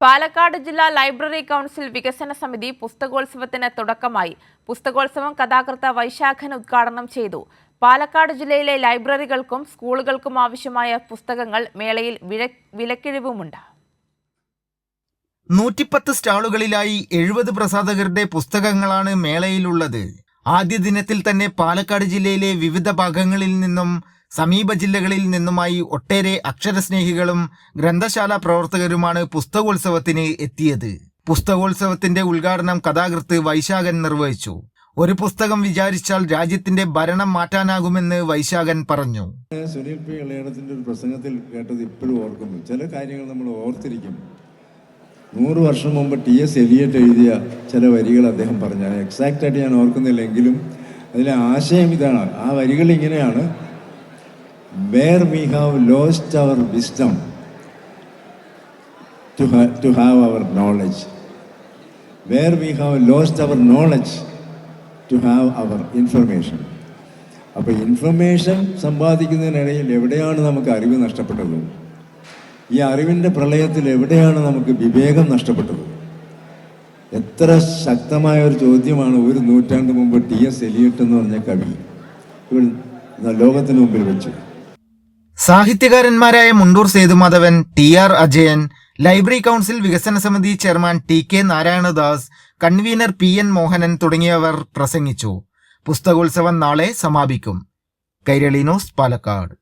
പാലക്കാട് ജില്ലാ library council വികസന സമിതി പുസ്തകോത്സവത്തിന് തുടക്കമായി. പുസ്തകോത്സവം കഥാകൃത്ത് വൈശാഖൻ ഉദ്ഘാടനം ചെയ്തു. പാലക്കാട് ജില്ലയിലെ ലൈബ്രറികൾക്കും സ്കൂളുകൾക്കും ആവശ്യമായ പുസ്തകങ്ങൾ മേളയിൽ വിലക്കിഴിവുമുണ്ട്. 110 സ്റ്റാളുകളിലായി 70 പ്രസാധകരുടെ പുസ്തകങ്ങളാണ് മേളയിലുള്ളത്. ആദ്യ ദിനത്തിൽ തന്നെ പാലക്കാട് ജില്ലയിലെ വിവിധ ഭാഗങ്ങളിൽ നിന്നും സമീപ ജില്ലകളിൽ നിന്നുമായി ഒട്ടേറെ അക്ഷരസ്നേഹികളും ഗ്രന്ഥശാല പ്രവർത്തകരുമാണ് പുസ്തകോത്സവത്തിന് എത്തിയത്. പുസ്തകോത്സവത്തിന്റെ ഉദ്ഘാടനം കഥാകൃത്ത് വൈശാഖൻ നിർവഹിച്ചു. ഒരു പുസ്തകം വിചാരിച്ചാൽ രാജ്യത്തിന്റെ ഭരണം മാറ്റാനാകുമെന്ന് വൈശാഖൻ പറഞ്ഞു. സുനിൽ പി ഇളയടത്തിന്റെ ഒരു പ്രസംഗത്തിൽ കേട്ടത് ഇപ്പോഴും ഓർക്കുന്നു. ചില കാര്യങ്ങൾ നമ്മൾ ഓർത്തിരിക്കും. 100 വർഷം മുമ്പ് ടി.എസ്. എലിയറ്റ് എഴുതിയ ചില വരികൾ അദ്ദേഹം പറഞ്ഞു. എക്സാക്റ്റായിട്ട് ഞാൻ ഓർക്കുന്നില്ലെങ്കിലും അതിലെ ആശയം ഇതാണ്. ആ വരികൾ ഇങ്ങനെയാണ്: Where we have lost our wisdom to have our knowledge. Where we have lost our knowledge to have our information. അപ്പോൾ ഇൻഫർമേഷൻ സമ്പാദിക്കുന്നതിനിടയിൽ എവിടെയാണ് നമുക്ക് അറിവ് നഷ്ടപ്പെട്ടത്? ഈ അറിവിൻ്റെ പ്രളയത്തിൽ എവിടെയാണ് നമുക്ക് വിവേകം നഷ്ടപ്പെട്ടത്? എത്ര ശക്തമായ ഒരു ചോദ്യമാണ് ഒരു നൂറ്റാണ്ട് മുമ്പ് ടി.എസ്. എലിയട്ട് എന്ന് പറഞ്ഞ കവി ലോകത്തിന് മുമ്പിൽ വെച്ചു. സാഹിത്യകാരന്മാരായ Mundur Sethumadhavan, T R. Ajayan, library council വികസന സമിതി chairman T K. Narayanadas, convener P N. Mohanan തുടങ്ങിയവർ പ്രസംഗിച്ചു. പുസ്തകോത്സവം നാളെ സമാപിക്കും. കൈരളി ന്യൂസ്, പാലക്കാട്.